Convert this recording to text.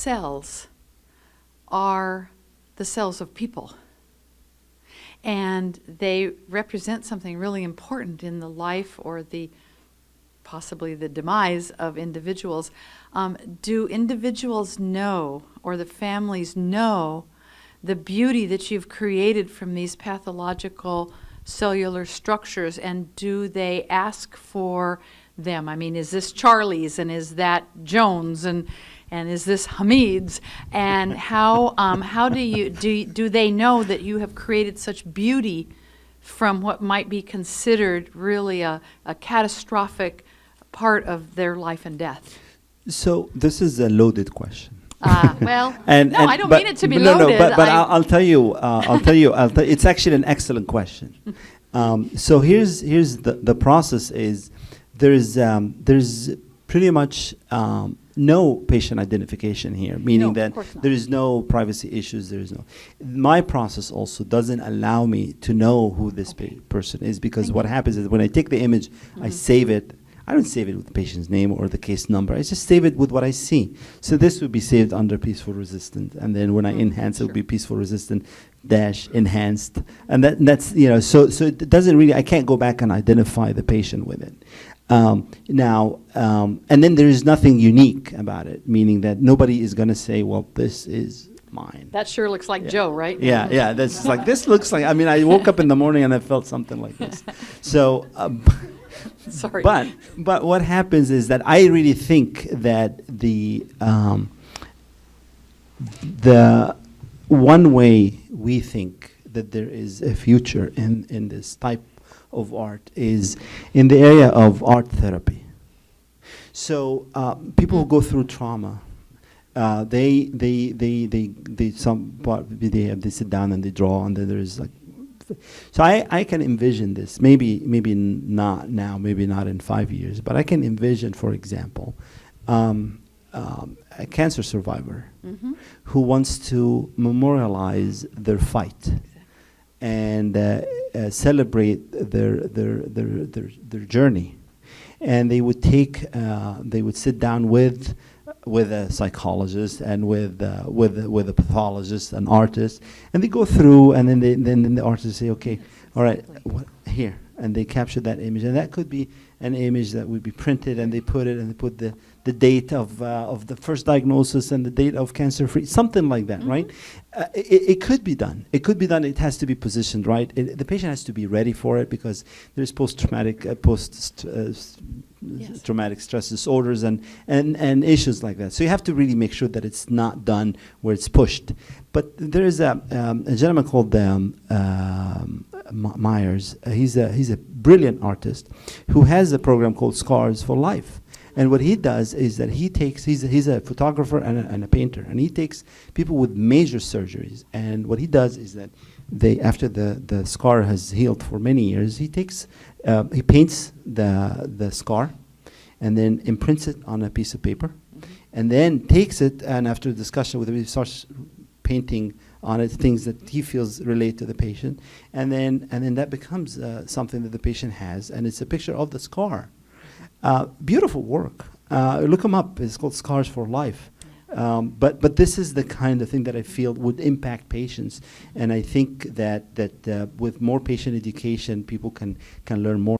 cells are the cells of people. And they represent something really important in the life or possibly the demise of individuals. Do individuals know, or the families know, the beauty that you've created from these pathological cellular structures, and do they ask for them? I mean, is this Charlie's, and is that Jones, and is this Hamid's? And how do they know that you have created such beauty from what might be considered really a catastrophic part of their life and death? So this is a loaded question. Well, I don't mean it to be No, loaded. but I'll tell you. It's actually an excellent question. So here's the process is there's pretty much no patient identification here, meaning that there is no privacy issues. There is no. My process also doesn't allow me to know who this person is, because what happens is when I take the image, I save it. I don't save it with the patient's name or the case number. I just save it with what I see. So this would be saved under peaceful resistant, and then when I enhance, it would be peaceful resistant dash enhanced, and that's So it doesn't really. I can't go back and identify the patient with it. And then there is nothing unique about it, meaning that nobody is going to say, well, this is mine. That sure looks like Joe, right? Yeah. That's like, this looks like, I mean, I woke up in the morning and I felt something like this. So, sorry. But what happens is that I really think that the one way we think that there is a future in this type of art is in the area of art therapy. So people who go through trauma, they sit down and they draw, and then there's like. So I can envision this. Maybe not now. Maybe not in 5 years. But I can envision, for example, a cancer survivor who wants to memorialize their fight and celebrate their journey, and they would sit down with a psychologist and with a pathologist, an artist, and they go through, and then the artist say, okay, all right, what here, and they capture that image, and that could be an image that would be printed, and they put the date of the first diagnosis and the date of cancer-free, something like that, right? It could be done. It could be done. It has to be positioned right. The patient has to be ready for it, because there's post-traumatic traumatic stress disorders and issues like that. So you have to really make sure that it's not done where it's pushed. But there is a gentleman called Myers. He's a brilliant artist who has a program called Scars for Life. And what he does is that he's a photographer and a painter, and he takes people with major surgeries. And what he does is that after the scar has healed for many years, he paints the scar, and then imprints it on a piece of paper, and then takes it, and after discussion with him, he starts painting on it things that he feels relate to the patient, and then that becomes something that the patient has, and it's a picture of the scar. Beautiful work. Look them up. It's called Scars for Life. But this is the kind of thing that I feel would impact patients, and I think that with more patient education, people can learn more.